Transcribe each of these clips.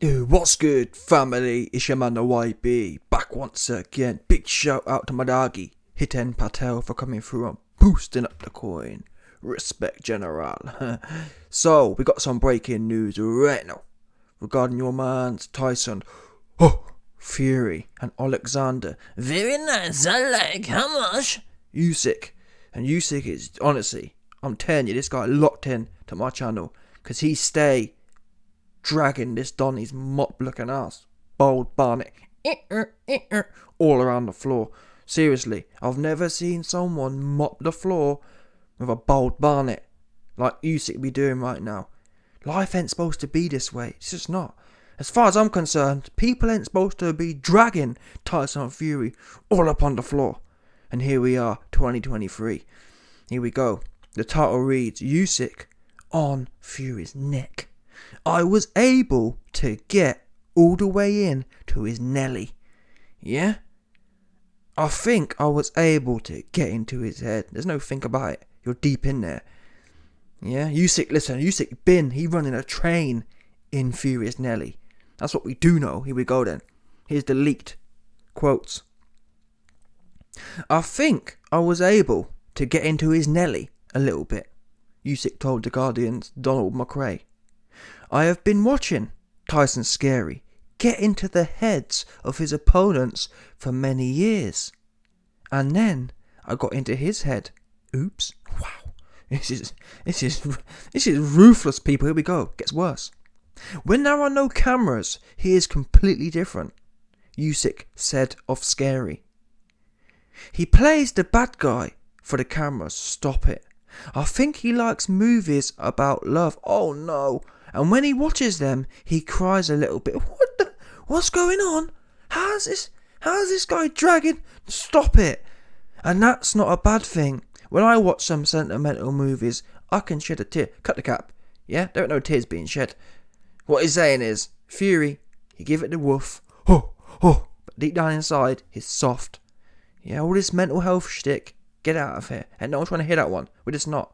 What's good, family? It's your man the YB, back once again. Big shout out to my doggy, Hiten Patel, for coming through and boosting up the coin. Respect, General. So, we got some breaking news right now regarding your man's Tyson, Fury, and Oleksandr. Very nice, I like. How much? Usyk. And Usyk is, honestly, I'm telling you, this guy locked in to my channel because he stay dragging this Donny's mop looking ass, bald barnet, all around the floor. Seriously, I've never seen someone mop the floor with a bald barnet like Usyk be doing right now. Life ain't supposed to be this way. It's just not. As far as I'm concerned, people ain't supposed to be dragging Tyson Fury all up on the floor. And here we are, 2023. Here we go. The title reads, Usyk on Fury's neck. I was able to get all the way in to his Nelly. Yeah? I think I was able to get into his head. There's no think about it. You're deep in there. Yeah? Usyk, listen, he running a train in Fury's Nelly. That's what we do know. Here we go then. Here's the leaked quotes. I think I was able to get into his Nelly a little bit, Usyk told The Guardian's Donald McRae. I have been watching Tyson Scary get into the heads of his opponents for many years. And then I got into his head. Oops. Wow. This is ruthless, people. Here we go. Gets worse. When there are no cameras, he is completely different, Usyk said of Scary. He plays the bad guy for the cameras. Stop it. I think he likes movies about love. Oh no. And when he watches them, he cries a little bit. What's going on? How's this guy dragging? Stop it. And that's not a bad thing. When I watch some sentimental movies, I can shed a tear. Cut the cap. Yeah? There ain't no tears being shed. What he's saying is, Fury, he give it the woof. But deep down inside, he's soft. Yeah, all this mental health shtick, get out of here. And no one's trying to hear that one. We're just not.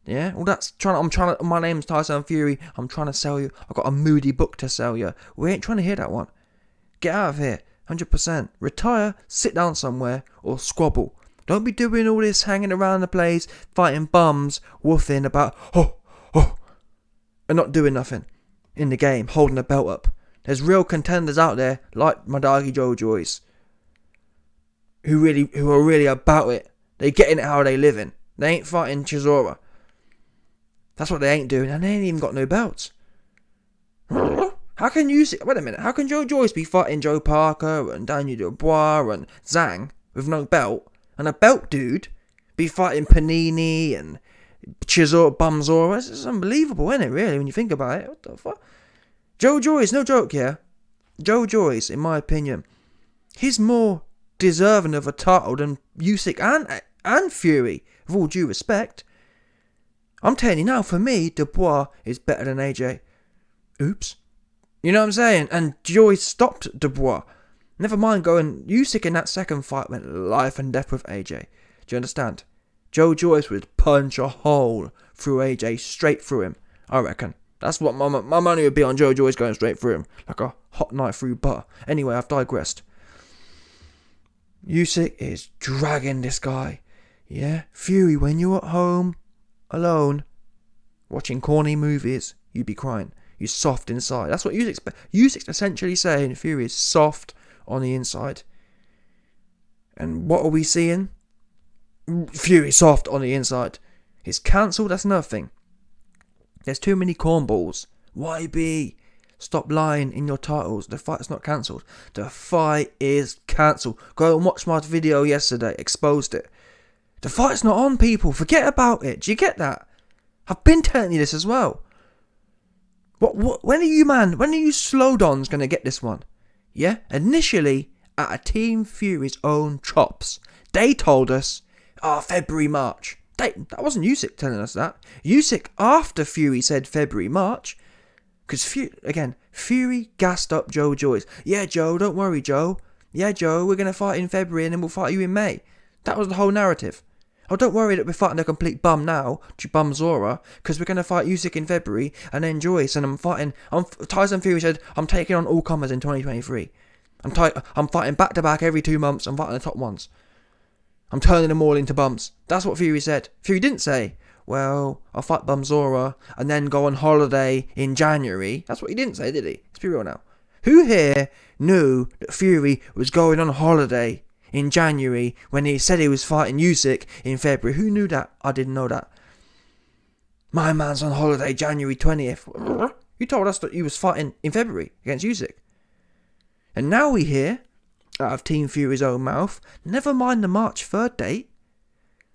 Yeah, well my name's Tyson Fury, I'm trying to sell you, I've got a moody book to sell you. We ain't trying to hear that one. Get out of here, 100%. Retire, sit down somewhere, or squabble. Don't be doing all this hanging around the place, fighting bums, woofing about, and not doing nothing in the game, holding the belt up. There's real contenders out there, like my doggy Joe Joyce, who are really about it. They get in it how they living. They ain't fighting Chisora. That's what they ain't doing, and they ain't even got no belts. How can you wait a minute? How can Joe Joyce be fighting Joe Parker and Daniel Dubois and Zhang with no belt, and a belt dude be fighting Panini and Chisora Bumzora? It's unbelievable, isn't it? Really, when you think about it. What the fuck? Joe Joyce, no joke here. Joe Joyce, in my opinion, he's more deserving of a title than Usyk and Fury. With all due respect. I'm telling you now, for me, Dubois is better than AJ. Oops. You know what I'm saying? And Joyce stopped Dubois. Never mind going, Usyk in that second fight went life and death with AJ. Do you understand? Joe Joyce would punch a hole through AJ, straight through him. I reckon. That's what my money would be on Joe Joyce going straight through him. Like a hot knife through butter. Anyway, I've digressed. Usyk is dragging this guy. Yeah? Fury, when you're at home, alone, watching corny movies, you be crying. You're soft inside. That's what Usyk's essentially saying. Fury is soft on the inside. And what are we seeing? Fury soft on the inside. He's cancelled, that's nothing. There's too many cornballs. YB, stop lying in your titles. The fight's not cancelled. The fight is cancelled. Go and watch my video yesterday. Exposed it. The fight's not on, people. Forget about it. Do you get that? I've been telling you this as well. When are you slow dons going to get this one? Yeah? Initially, at a Team Fury's own chops, they told us, February, March. That wasn't Usyk telling us that. Usyk, after Fury said February, March, because Fury gassed up Joe Joyce. Yeah, Joe, don't worry, Joe. Yeah, Joe, we're going to fight in February and then we'll fight you in May. That was the whole narrative. Oh, don't worry that we're fighting a complete bum now, bum Zora, because we're going to fight Usyk in February and then Joyce, and Tyson Fury said, I'm taking on all comers in 2023. I'm fighting back-to-back every 2 months, I'm fighting the top ones. I'm turning them all into bums. That's what Fury said. Fury didn't say, well, I'll fight bum Zora and then go on holiday in January. That's what he didn't say, did he? Let's be real now. Who here knew that Fury was going on holiday in January when he said he was fighting Usyk in February? Who knew that? I didn't know that. My man's on holiday January 20th. You told us that he was fighting in February against Usyk. And now we hear, out of Team Fury's own mouth, never mind the March 3rd date,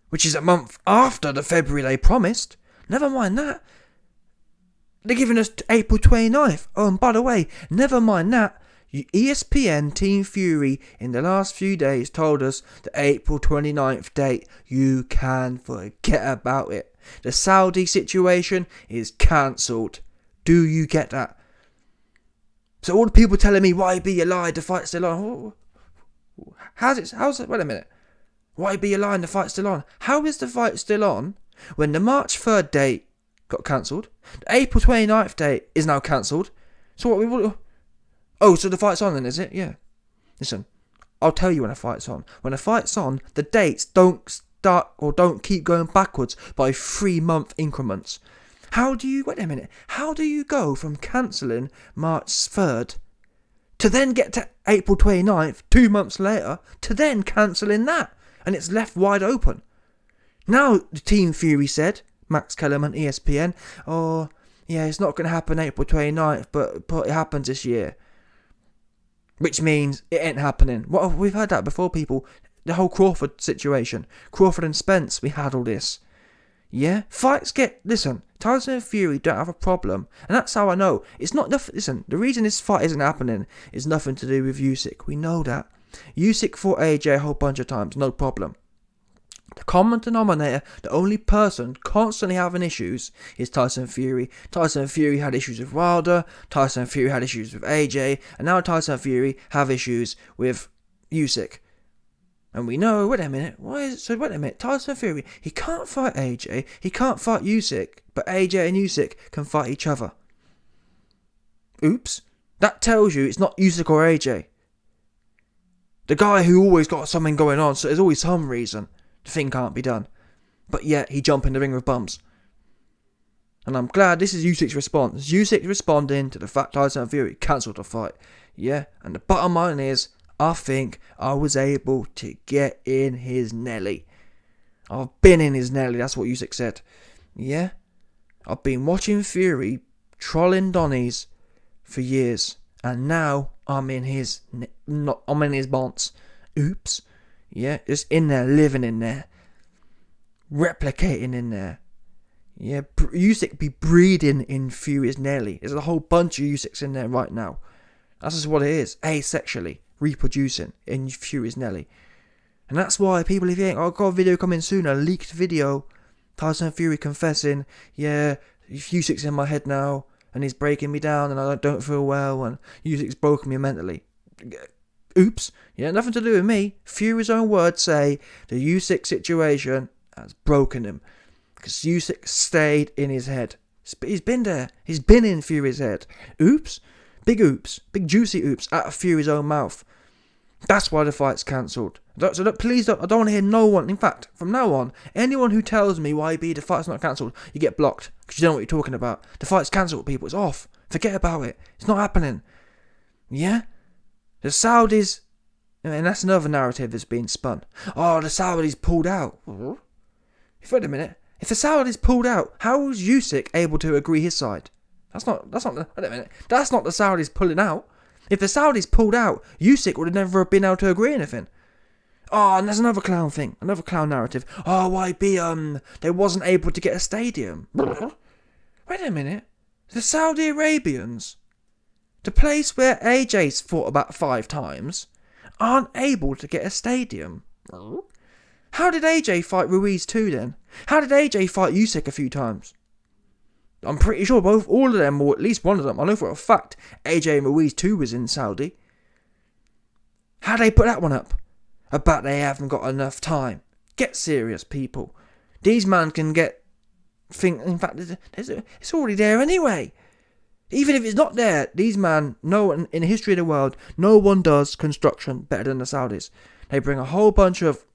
which is a month after the February they promised. Never mind that. They're giving us April 29th. Oh, and by the way, never mind that. ESPN Team Fury in the last few days told us the April 29th date. You can forget about it. The Saudi situation is cancelled. Do you get that? So all the people telling me, YB, you lied, the fight's still on. How's it? Wait a minute. YB, you lying, the fight's still on. How is the fight still on when the March 3rd date got cancelled? The April 29th date is now cancelled. So what? Oh, so the fight's on then, is it? Yeah. Listen, I'll tell you when a fight's on. When a fight's on, the dates don't start or don't keep going backwards by 3-month increments. Wait a minute, how do you go from cancelling March 3rd to then get to April 29th, 2 months later, to then cancelling that? And it's left wide open. Now, the Team Fury said, Max Kellerman, ESPN, oh, yeah, it's not going to happen April 29th, but it happens this year. Which means it ain't happening. Well, we've heard that before, people. The whole Crawford situation. Crawford and Spence, we had all this. Yeah? Listen, Tyson and Fury don't have a problem. And that's how I know. It's not nothing. Listen, the reason this fight isn't happening is nothing to do with Usyk. We know that. Usyk fought AJ a whole bunch of times, no problem. The common denominator, the only person constantly having issues, is Tyson Fury. Tyson Fury had issues with Wilder. Tyson Fury had issues with AJ. And now Tyson Fury have issues with Usyk. And we know, wait a minute, Tyson Fury, he can't fight AJ, he can't fight Usyk, but AJ and Usyk can fight each other. Oops. That tells you it's not Usyk or AJ. The guy who always got something going on, so there's always some reason the thing can't be done. But yet, he jump in the ring with bums. And I'm glad this is Usyk's response. Usyk responding to the fact Tyson Fury cancelled the fight. Yeah, and the bottom line is, I think I was able to get in his Nelly. I've been in his Nelly, that's what Usyk said. Yeah? I've been watching Fury trolling Donnies for years. And now I'm in his bonds. Oops. Yeah, just in there, living in there. Replicating in there. Yeah, Usyk be breeding in Fury's Nelly. There's a whole bunch of Usyks in there right now. That's just what it is. Asexually reproducing in Fury's Nelly. And that's why people are thinking, I've got a video coming soon, a leaked video. Tyson Fury confessing, yeah, Usyk's in my head now, and he's breaking me down, and I don't feel well, and Usyk's broken me mentally. Oops. Yeah, nothing to do with me. Fury's own words say the Usyk situation has broken him. Because Usyk stayed in his head. He's been there. He's been in Fury's head. Oops. Big juicy oops out of Fury's own mouth. That's why the fight's cancelled. Please don't. I don't want to hear no one. In fact, from now on, anyone who tells me YB the fight's not cancelled, you get blocked because you don't know what you're talking about. The fight's cancelled, people. It's off. Forget about it. It's not happening. Yeah, the Saudis, and that's another narrative that's being spun. Oh, the Saudis pulled out. Wait a minute. If the Saudis pulled out, how was Usyk able to agree his side? Wait a minute. That's not the Saudis pulling out. If the Saudis pulled out, Usyk would have never been able to agree anything. Oh, and there's another clown thing. Another clown narrative. Oh, YB, they wasn't able to get a stadium. Wait a minute. The Saudi Arabians, the place where AJ's fought about 5 times, aren't able to get a stadium. How did AJ fight Ruiz 2 then? How did AJ fight Usyk a few times? I'm pretty sure all of them, or at least one of them, I know for a fact, AJ and Ruiz 2 was in Saudi. How they put that one up? About they haven't got enough time. Get serious, people. These man can get in fact, it's already there anyway. Even if it's not there, these man, no one in the history of the world, no one does construction better than the Saudis. They bring a whole bunch of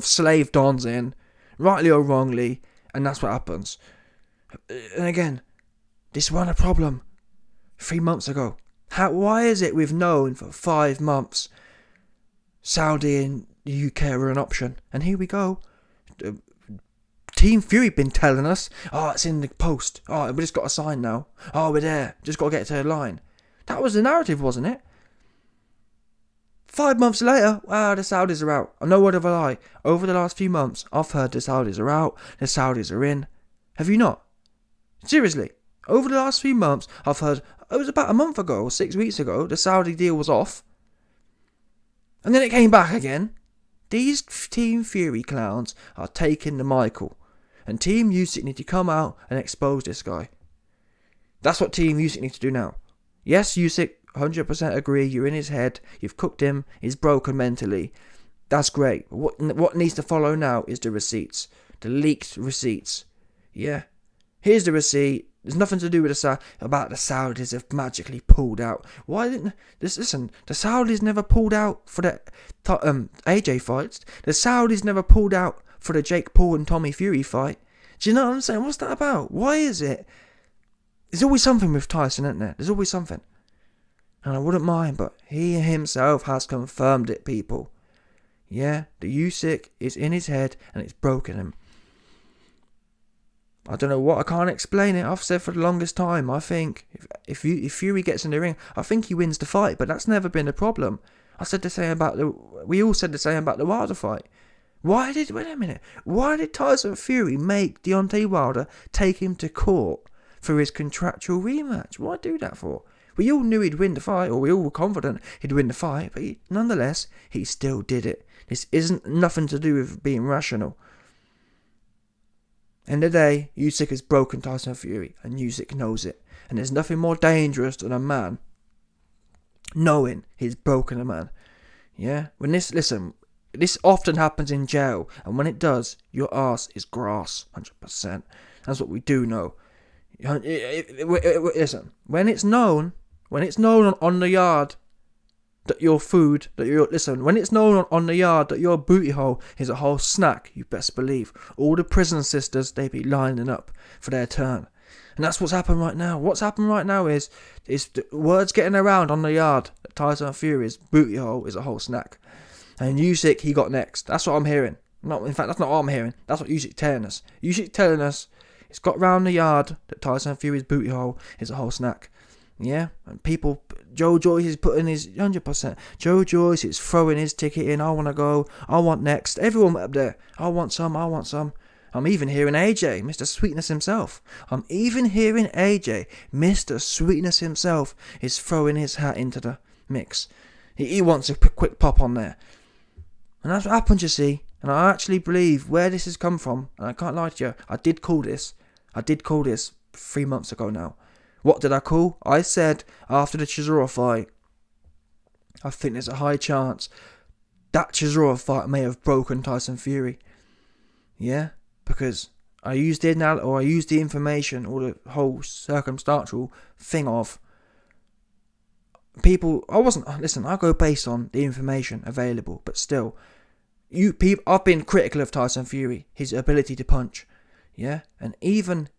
slave dons in, rightly or wrongly, and that's what happens. And again, this wasn't a problem 3 months ago. Why is it we've known for 5 months Saudi and the UK are an option? And here we go. Team Fury been telling us, it's in the post. We just got a sign now. We're there. Just got to get to the line. That was the narrative, wasn't it? 5 months later, the Saudis are out. No word of a lie. Over the last few months, I've heard the Saudis are out. The Saudis are in. Have you not? Seriously. Over the last few months, I've heard, it was about a month ago or 6 weeks ago, the Saudi deal was off. And then it came back again. These Team Fury clowns are taking the Michael. And Team Usyk need to come out and expose this guy. That's what Team Usyk need to do now. Yes, Usyk, 100% agree, you're in his head, you've cooked him, he's broken mentally. That's great. What needs to follow now is the receipts. The leaked receipts. Yeah. Here's the receipt. There's nothing to do with the Saudis have magically pulled out. Why didn't this? Listen, the Saudis never pulled out for the AJ fights. The Saudis never pulled out for the Jake Paul and Tommy Fury fight. Do you know what I'm saying? What's that about? Why is it? There's always something with Tyson, isn't there? There's always something. And I wouldn't mind, but he himself has confirmed it, people. Yeah, the Usyk is in his head and it's broken him. I don't know what, I can't explain it. I've said for the longest time, I think if Fury gets in the ring, I think he wins the fight, but that's never been a problem. We all said the same about the Wilder fight. Wait a minute, why did Tyson Fury make Deontay Wilder take him to court for his contractual rematch? Why do that for? We all knew he'd win the fight, or we all were confident he'd win the fight, but nonetheless, he still did it. This isn't nothing to do with being rational. End of the day, Usyk has broken Tyson Fury, and Usyk knows it. And there's nothing more dangerous than a man knowing he's broken a man. Yeah? This often happens in jail, and when it does, your arse is grass, 100%. That's what we do know. Listen, when it's known on the yard that your when it's known on the yard that your booty hole is a whole snack, you best believe all the prison sisters, they be lining up for their turn. And that's what's happened right now. What's happened right now is the words getting around on the yard that Tyson Fury's booty hole is a whole snack. And Usyk, he got next. That's what I'm hearing. In fact, that's not what I'm hearing. That's what Usyk telling us. Usyk telling us it's got round the yard that Tyson Fury's booty hole is a whole snack. Yeah, and people, Joe Joyce is putting his 100%. Joe Joyce is throwing his ticket in. I want to go. I want next. Everyone up there. I want some. I'm even hearing AJ, Mr. Sweetness himself. Mr. Sweetness himself is throwing his hat into the mix. He wants a quick pop on there. And that's what happened, you see. And I actually believe where this has come from, and I can't lie to you, I did call this 3 months ago now. What did I call? I said after the Chisora fight, I think there's a high chance that Chisora fight may have broken Tyson Fury. Yeah, because I used the information or the whole circumstantial thing of people. I go based on the information available, but still, I've been critical of Tyson Fury, his ability to punch. Yeah, and even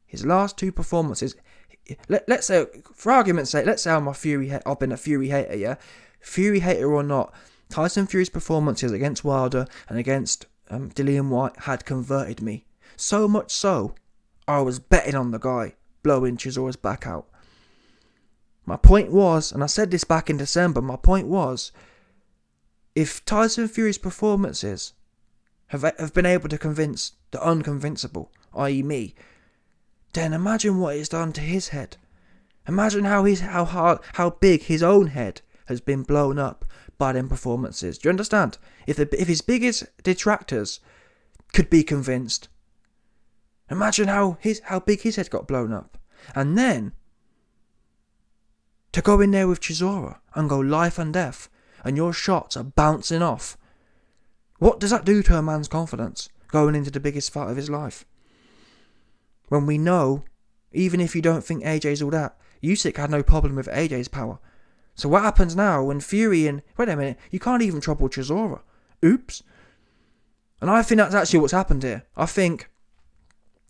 his last 2 performances. Let's say, for argument's sake, let's say I've been a Fury hater, yeah? Fury hater or not, Tyson Fury's performances against Wilder and against Dillian Whyte had converted me. So much so, I was betting on the guy blowing Chisora's back out. My point was, and I said this back in December, my point was, if Tyson Fury's performances have been able to convince the unconvincible, i.e. me, then imagine what it's done to his head. Imagine how big his own head has been blown up by them performances. Do you understand? If his biggest detractors could be convinced, imagine how big his head got blown up. And then to go in there with Chisora and go life and death, and your shots are bouncing off What does that do to a man's confidence going into the biggest fight of his life? When we know, even if you don't think AJ's all that, Usyk had no problem with AJ's power. So what happens now when Fury and... Wait a minute, you can't even trouble Chisora. Oops. And I think that's actually what's happened here. I think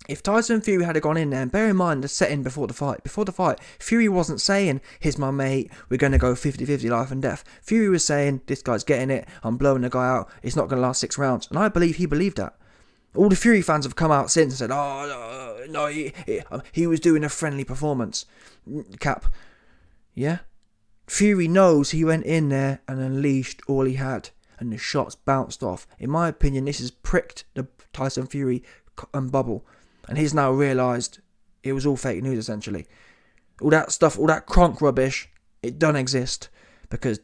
if Tyson Fury had gone in there, and bear in mind the setting before the fight, Fury wasn't saying, here's my mate, we're going to go 50-50 life and death. Fury was saying, this guy's getting it, I'm blowing the guy out, it's not going to last 6 rounds. And I believe he believed that. All the Fury fans have come out since and said, oh, no, he was doing a friendly performance. Cap. Yeah? Fury knows he went in there and unleashed all he had, and the shots bounced off. In my opinion, this has pricked the Tyson Fury bubble, and he's now realised it was all fake news, essentially. All that stuff, all that cronk rubbish, it don't exist. Because,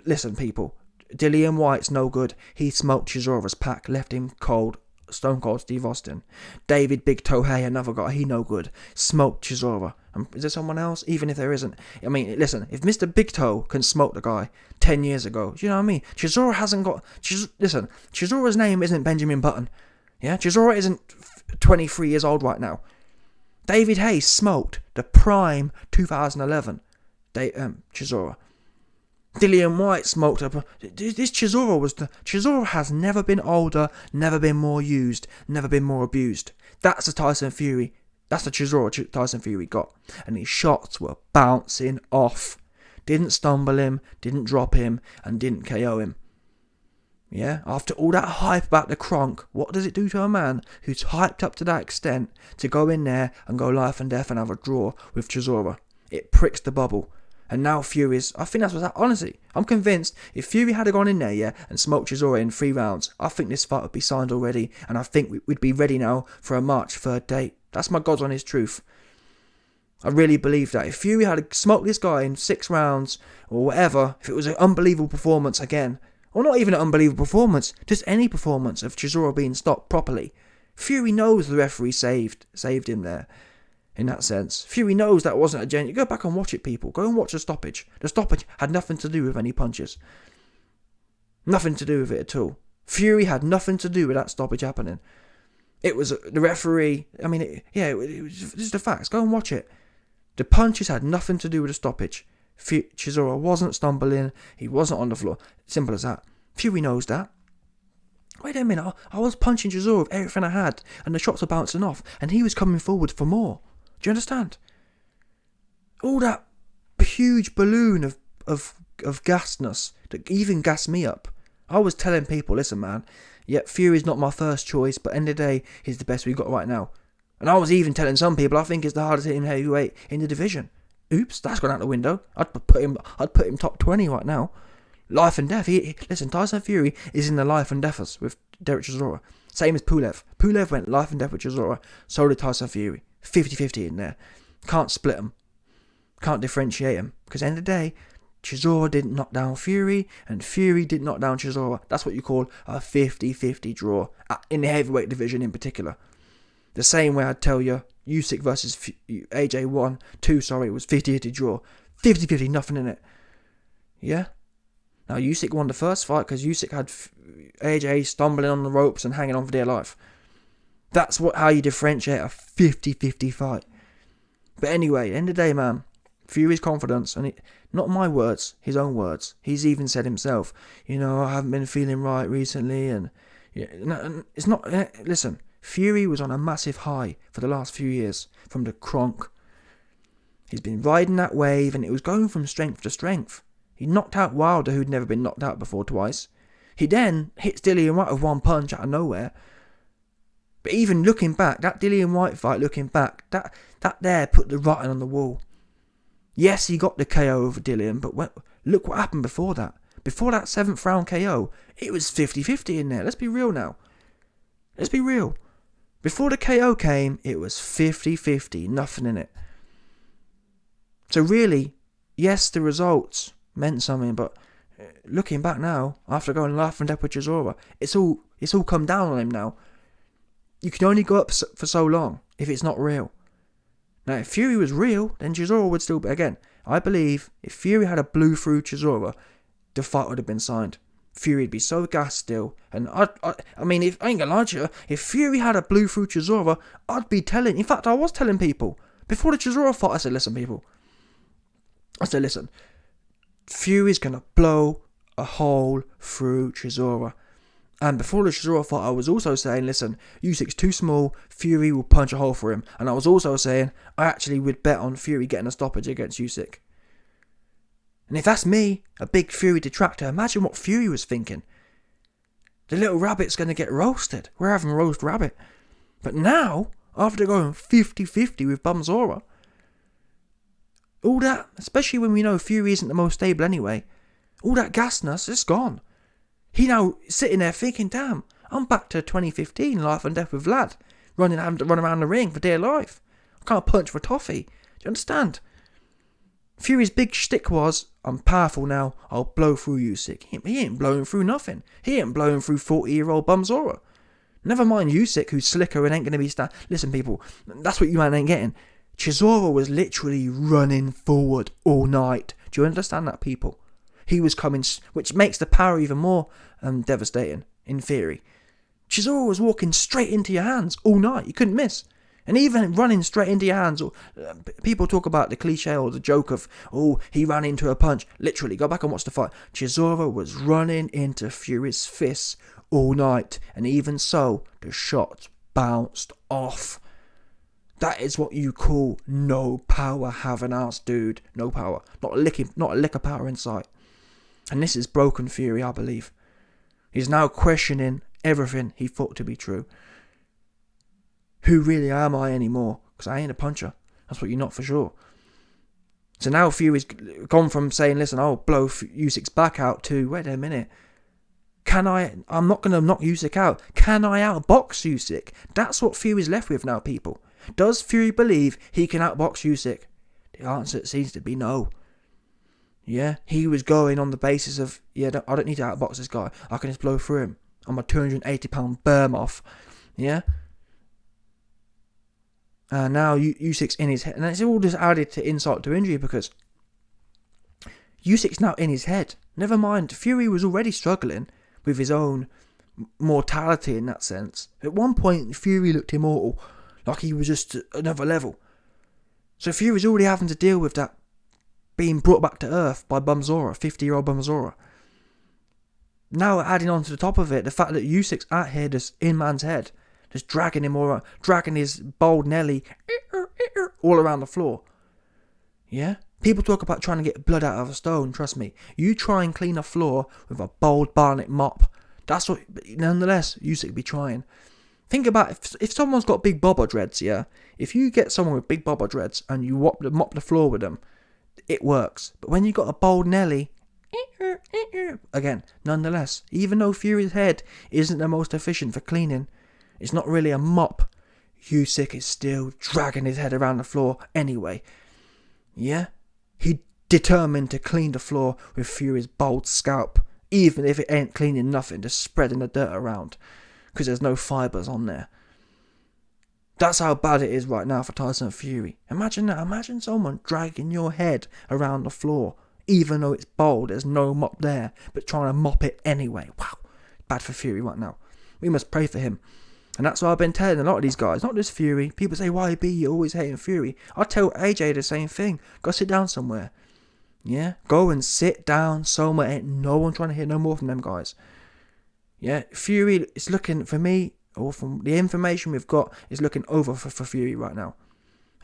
listen people, Dillian White's no good. He smoked Chisora's pack, left him cold. Stone Cold Steve Austin. David Big Toe Hay, another guy, he no good. Smoked Chisora. Is there someone else? Even if there isn't. I mean, listen, if Mr. Big Toe can smoke the guy 10 years ago, do you know what I mean? Chisora hasn't got... Listen, Chisora's name isn't Benjamin Button. Yeah? Chisora isn't 23 years old right now. David Hay smoked the prime 2011 Chisora. Dillian White smoked up. This Chisora has never been older, never been more used, never been more abused. That's the Tyson Fury. That's the Chisora Tyson Fury got. And his shots were bouncing off. Didn't stumble him, didn't drop him, and didn't KO him. Yeah? After all that hype about the Kronk, what does it do to a man who's hyped up to that extent to go in there and go life and death and have a draw with Chisora? It pricks the bubble. And now Fury's... I think that's what's happened. Honestly, I'm convinced if Fury had gone in there, yeah, and smoked Chisora in 3 rounds, I think this fight would be signed already, and I think we'd be ready now for a March 3rd date. That's my God's honest truth. I really believe that. If Fury had smoked this guy in 6 rounds, or whatever, if it was an unbelievable performance again, or not even an unbelievable performance, just any performance of Chisora being stopped properly, Fury knows the referee saved him there. In that sense, Fury knows that wasn't a genuine... Go back and watch it, people. Go and watch the stoppage. The stoppage had nothing to do with any punches. Nothing to do with it at all. Fury had nothing to do with that stoppage happening. It was the referee... I mean, it was just the facts. Go and watch it. The punches had nothing to do with the stoppage. Chisora wasn't stumbling. He wasn't on the floor. Simple as that. Fury knows that. Wait a minute. I was punching Chisora with everything I had, and the shots were bouncing off, and he was coming forward for more. Do you understand? All that huge balloon of gasness that even gassed me up. I was telling people, listen man, yeah, Fury's not my first choice, but end of the day, he's the best we've got right now. And I was even telling some people I think he's the hardest hitting heavyweight in the division. Oops, that's gone out the window. I'd put him top 20 right now. Life and death. Listen, Tyson Fury is in the life and deathers with Derek Chisora. Same as Pulev. Pulev went life and death with Chisora. So did Tyson Fury. 50-50 in there. Can't split them. Can't differentiate them. Because at the end of the day, Chisora didn't knock down Fury, and Fury didn't knock down Chisora. That's what you call a 50-50 draw. In the heavyweight division in particular. The same way I'd tell you, Usyk versus AJ 2 was 50-50 draw. 50-50, nothing in it. Yeah? Now, Usyk won the first fight because Usyk had AJ stumbling on the ropes and hanging on for dear life. That's how you differentiate a 50-50 fight. But anyway, end of the day, man, Fury's confidence, and not my words, his own words. He's even said himself, I haven't been feeling right recently, and it's not. Listen, Fury was on a massive high for the last few years from the Kronk. He's been riding that wave, and it was going from strength to strength. He knocked out Wilder, who'd never been knocked out before, twice. He then hits Dillian White with one punch out of nowhere. But even looking back, that Dillian White fight, that there put the writing on the wall. Yes, he got the KO over Dillian, but look what happened before that. Before that 7th round KO, it was 50-50 in there. Let's be real now. Let's be real. Before the KO came, it was 50-50, nothing in it. So really, yes, the results meant something, but looking back now, after going life and death with Chisora, it's all come down on him now. You can only go up for so long if it's not real. Now, if Fury was real, then Chisora would still be... Again, I believe if Fury had blew through Chisora, the fight would have been signed. Fury'd be so gassed still. And I mean, if I ain't gonna lie to you, if Fury had a blew through Chisora, I'd be telling. In fact, I was telling people before the Chisora fight. I said, listen, people. I said, listen. Fury's gonna blow a hole through Chisora. And before the Chisora fight, I was also saying, listen, Usyk's too small, Fury will punch a hole for him. And I was also saying, I actually would bet on Fury getting a stoppage against Usyk. And if that's me, a big Fury detractor, imagine what Fury was thinking. The little rabbit's going to get roasted. We're having roast rabbit. But now, after going 50-50 with Bumzora, all that, especially when we know Fury isn't the most stable anyway, all that gasness is gone. He now sitting there thinking, damn, I'm back to 2015, life and death with Vlad, having to run around the ring for dear life. I can't punch for toffee. Do you understand? Fury's big shtick was, I'm powerful now, I'll blow through Usyk. He ain't blowing through nothing. He ain't blowing through 40-year-old Bumzora. Never mind Usyk, who's slicker and ain't going to be Listen, people, that's what you man ain't getting. Chisora was literally running forward all night. Do you understand that, people? He was coming, which makes the power even more devastating, in theory. Chisora was walking straight into your hands all night. You couldn't miss. And even running straight into your hands. People talk about the cliche or the joke of, oh, he ran into a punch. Literally, go back and watch the fight. Chisora was running into Fury's fists all night. And even so, the shots bounced off. That is what you call no power, have an ass, dude. No power. Not a lick of power in sight. And this is broken Fury, I believe. He's now questioning everything he thought to be true. Who really am I anymore? Because I ain't a puncher. That's what you're not for sure. So now Fury's gone from saying, listen, I'll blow Usyk's back out to, wait a minute. I'm not going to knock Usyk out. Can I outbox Usyk? That's what Fury's left with now, people. Does Fury believe he can outbox Usyk? The answer seems to be no. Yeah, he was going on the basis of, I don't need to outbox this guy. I can just blow through him. I'm a 280-pound behemoth. Yeah? And now Usyk's in his head. And it's all just added to insult to injury because Usyk's now in his head. Never mind, Fury was already struggling with his own mortality in that sense. At one point, Fury looked immortal, like he was just another level. So Fury's already having to deal with that being brought back to earth by Bumzora, 50-year-old Bumzora. Now adding on to the top of it, the fact that Usyk's out here just in man's head, just dragging him all around, dragging his bold Nelly all around the floor. Yeah? People talk about trying to get blood out of a stone, trust me. You try and clean a floor with a bold Barnet mop. That's what, nonetheless, Usyk be trying. Think about if someone's got big bobber dreads, yeah? If you get someone with big bobber dreads and you mop the floor with them, it works. But when you got a bold Nelly, again, nonetheless, even though Fury's head isn't the most efficient for cleaning, it's not really a mop, Usyk is still dragging his head around the floor anyway. Yeah? He determined to clean the floor with Fury's bold scalp, even if it ain't cleaning nothing, just spreading the dirt around, because there's no fibres on there. That's how bad it is right now for Tyson Fury. Imagine that. Imagine someone dragging your head around the floor, even though it's bold, there's no mop there, but trying to mop it anyway. Wow. Bad for Fury right now. We must pray for him. And that's what I've been telling a lot of these guys, not just Fury. People say, YB, you're always hating Fury. I tell AJ the same thing. Go sit down somewhere. Yeah? Go and sit down somewhere. Ain't no one trying to hear no more from them guys. Yeah? Fury is looking, for me, or from the information we've got, is looking over for Fury right now.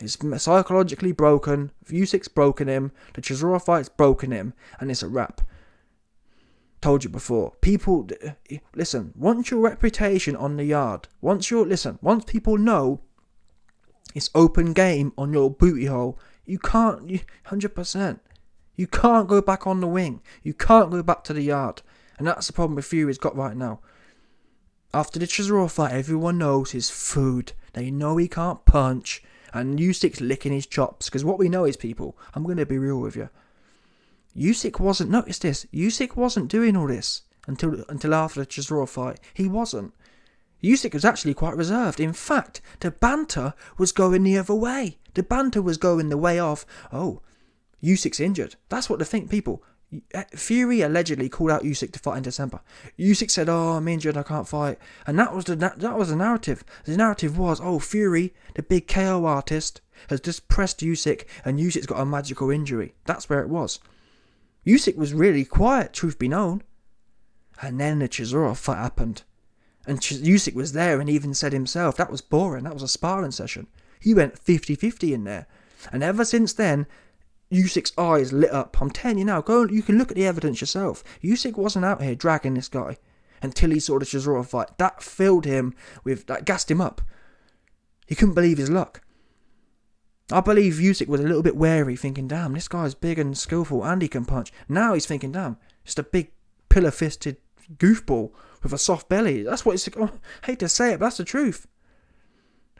He's psychologically broken. Usyk's broken him. The Chisora fight's broken him. And it's a wrap. Told you before. People, listen, once your reputation on the yard, once people know it's open game on your booty hole, you can't, 100%. You can't go back on the wing. You can't go back to the yard. And that's the problem with Fury's got right now. After the Chisora fight, everyone knows his food. They know he can't punch. And Usyk's licking his chops. Because what we know is, people, I'm going to be real with you. Usyk wasn't doing all this until after the Chisora fight. He wasn't. Usyk was actually quite reserved. In fact, the banter was going the other way. The banter was going the way of, oh, Usyk's injured. That's what they think, people. Fury allegedly called out Usyk to fight in December. Usyk said, "Oh, I'm injured, I can't fight," and that was the narrative. The narrative was, "Oh, Fury, the big KO artist, has just pressed Usyk, and Usyk's got a magical injury." That's where it was. Usyk was really quiet, truth be known, and then the Chisora fight happened, and Usyk was there and even said himself that was boring. That was a sparring session. He went 50-50 in there, and ever since then, Usyk's eyes lit up. I'm telling you now, you can look at the evidence yourself. Usyk wasn't out here dragging this guy until he saw the Chisora fight. That gassed him up. He couldn't believe his luck. I believe Usyk was a little bit wary, thinking, damn, this guy's big and skillful and he can punch. Now he's thinking, damn, just a big pillar-fisted goofball with a soft belly. That's what I hate to say it, but that's the truth.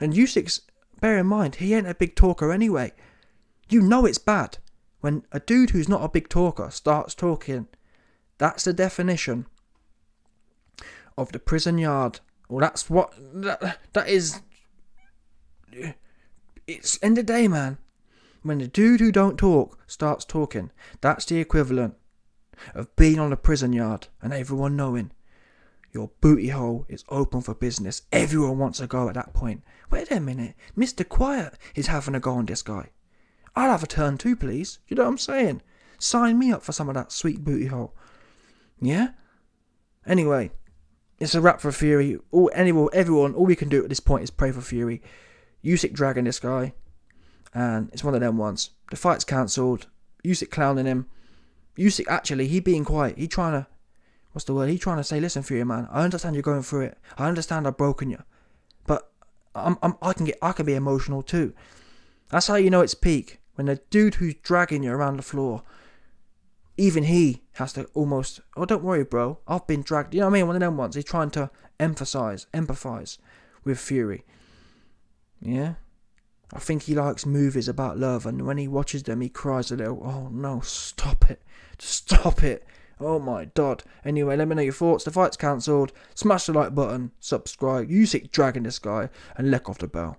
And Usyk's, bear in mind, he ain't a big talker anyway. You know it's bad when a dude who's not a big talker starts talking. That's the definition of the prison yard. Well, that's what that is. It's end of the day, man. When the dude who don't talk starts talking, that's the equivalent of being on the prison yard and everyone knowing your booty hole is open for business. Everyone wants to go at that point. Wait a minute, Mr. Quiet is having a go on this guy. I'll have a turn too, please. You know what I'm saying? Sign me up for some of that sweet booty hole. Yeah? Anyway, it's a wrap for Fury. Everyone, all we can do at this point is pray for Fury. Usyk dragging this guy, and it's one of them ones. The fight's cancelled. Usyk clowning him. Usyk actually, he being quiet. He trying to, He trying to say, listen, Fury man, I understand you're going through it. I understand I've broken you, but I can be emotional too. That's how you know it's peak. When the dude who's dragging you around the floor, even he has to almost, oh, don't worry, bro, I've been dragged. You know what I mean? One of them ones. He's trying to empathize with Fury. Yeah? I think he likes movies about love, and when he watches them, he cries a little, oh no, stop it. Stop it. Oh my God. Anyway, let me know your thoughts. The fight's cancelled. Smash the like button, subscribe, Usyk dragging this guy, and let off the bell.